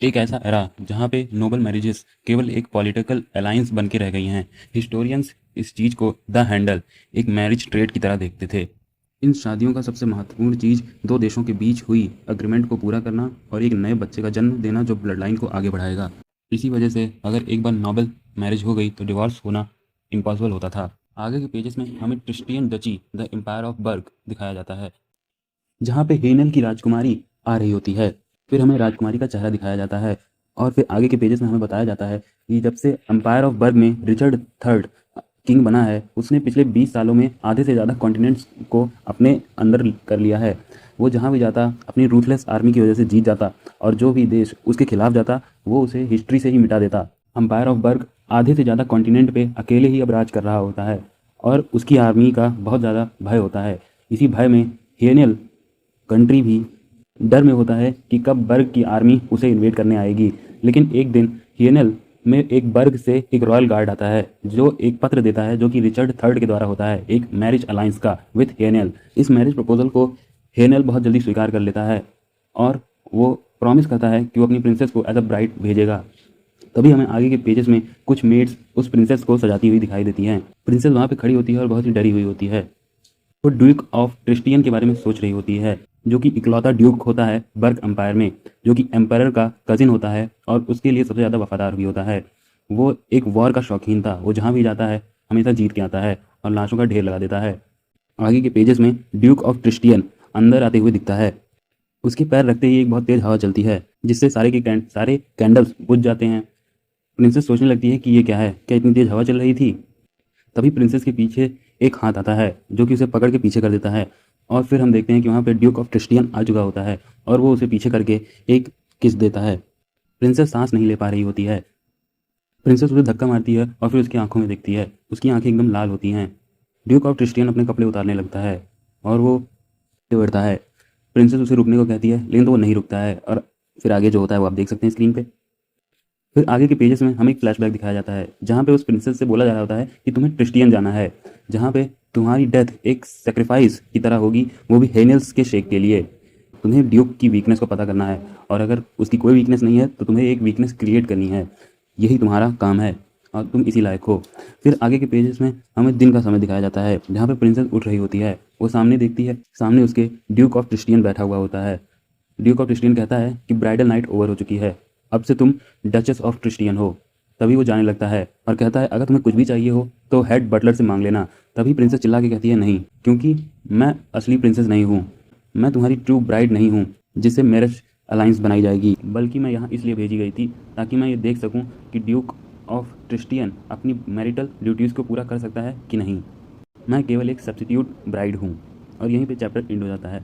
एक ऐसा एरा जहाँ पे नोबल मैरिजेस केवल एक पॉलिटिकल अलायंस बन के रह गई हैं। हिस्टोरियंस इस चीज़ को द हैंडल एक मैरिज ट्रेड की तरह देखते थे। इन शादियों का सबसे महत्वपूर्ण चीज़ दो देशों के बीच हुई अग्रीमेंट को पूरा करना और एक नए बच्चे का जन्म देना जो ब्लड लाइन को आगे बढ़ाएगा। इसी वजह से अगर एक बार नोबल मैरिज हो गई तो डिवोर्स होना इम्पॉसिबल होता था। आगे के पेजेस में हमें Christian duchy the empire of burg दिखाया जाता है, जहाँ पे हेनल की राजकुमारी आ रही होती है। फिर हमें राजकुमारी का चेहरा दिखाया जाता है और फिर आगे के पेजेस में हमें बताया जाता है कि जब से एम्पायर ऑफ बर्ग में रिचर्ड थर्ड किंग बना है, उसने पिछले 20 सालों में आधे से ज़्यादा कॉन्टिनेंट्स को अपने अंदर कर लिया है। वो जहाँ भी जाता अपनी रूथलेस आर्मी की वजह से जीत जाता और जो भी देश उसके खिलाफ जाता वो उसे हिस्ट्री से ही मिटा देता। एम्पायर ऑफ बर्ग आधे से ज़्यादा कॉन्टिनेंट पे अकेले ही अब राज कर रहा होता है और उसकी आर्मी का बहुत ज़्यादा भय होता है। इसी भय में हेनियल कंट्री भी डर में होता है कि कब बर्ग की आर्मी उसे इन्वेड करने आएगी। लेकिन एक दिन हियनल में एक बर्ग से एक रॉयल गार्ड आता है जो एक पत्र देता है जो कि रिचर्ड थर्ड के द्वारा होता है, एक मैरिज अलायंस का विथ हेनियल। इस मैरिज प्रपोजल को हेनियल बहुत जल्दी स्वीकार कर लेता है और वो प्रॉमिस करता है कि वो अपनी प्रिंसेस को एज अ ब्राइड भेजेगा। तभी हमें आगे के पेजेस में कुछ मेड्स उस प्रिंसेस को सजाती हुई दिखाई देती हैं। प्रिंसेस वहाँ पे खड़ी होती है और बहुत ही डरी हुई होती है। वो ड्यूक ऑफ क्रिस्टियन के बारे में सोच रही होती है, जो कि इकलौता ड्यूक होता है बर्ग एम्पायर में, जो कि एम्पायर का कजिन होता है और उसके लिए सबसे ज़्यादा वफादार भी होता है। वो एक वॉर का शौकीन था, वो जहाँ भी जाता है हमेशा जीत के आता है और लाशों का ढेर लगा देता है। आगे के पेजेस में ड्यूक ऑफ क्रिस्टियन अंदर आते हुए दिखता है। उसके पैर रखते ही एक बहुत तेज हवा चलती है जिससे सारे कैंडल्स बुझ जाते हैं। प्रिंसेस सोचने लगती है कि ये क्या है, क्या इतनी तेज हवा चल रही थी। तभी प्रिंसेस के पीछे एक हाथ आता है जो कि उसे पकड़ के पीछे कर देता है और फिर हम देखते हैं कि वहाँ पे ड्यूक ऑफ क्रिस्टियन आ चुका होता है और वो उसे पीछे करके एक किस देता है। प्रिंसेस सांस नहीं ले पा रही होती है। प्रिंसेस उसे धक्का मारती है और फिर उसकी आंखों में देखती है, उसकी आंखें एकदम लाल होती हैं। ड्यूक ऑफ क्रिस्टियन अपने कपड़े उतारने लगता है और वो आगे बढ़ता है। प्रिंसेस उसे रुकने को कहती है लेकिन तो वो नहीं रुकता है और फिर आगे जो होता है वो आप देख सकते हैं स्क्रीन पे। फिर आगे के पेजेस में हमें एक फ्लैशबैक दिखाया जाता है जहाँ पे उस प्रिंसेस से बोला जा रहा होता है कि तुम्हें क्रिस्टियन जाना है, जहाँ पे तुम्हारी डेथ एक सेक्रीफाइस की तरह होगी, वो भी हेनियल्स के शेक के लिए। तुम्हें ड्यूक की वीकनेस को पता करना है और अगर उसकी कोई वीकनेस नहीं है तो तुम्हें एक वीकनेस क्रिएट करनी है। यही तुम्हारा काम है और तुम इसी लायक हो। फिर आगे के पेजेस में हमें दिन का समय दिखाया जाता है जहाँ पे प्रिंसेस उठ रही होती है। वो सामने देखती है, सामने उसके ड्यूक ऑफ क्रिस्टियन बैठा हुआ होता है। ड्यूक ऑफ क्रिस्टियन कहता है कि ब्राइडल नाइट ओवर हो चुकी है, अब से तुम डचेस ऑफ क्रिस्टियन हो। तभी वो जाने लगता है और कहता है अगर तुम्हें कुछ भी चाहिए हो तो हेड बटलर से मांग लेना। तभी प्रिंसेस चिल्ला के कहती है नहीं, क्योंकि मैं असली प्रिंसेस नहीं हूँ, मैं तुम्हारी ट्रू ब्राइड नहीं हूँ जिससे मैरिज अलायंस बनाई जाएगी, बल्कि मैं यहाँ इसलिए भेजी गई थी ताकि मैं ये देख सकूँ कि ड्यूक ऑफ क्रिस्टियन अपनी मैरिटल ड्यूटीज़ को पूरा कर सकता है कि नहीं। मैं केवल एक सब्स्टिट्यूट ब्राइड हूँ। और यहीं पे चैप्टर एंड हो जाता है।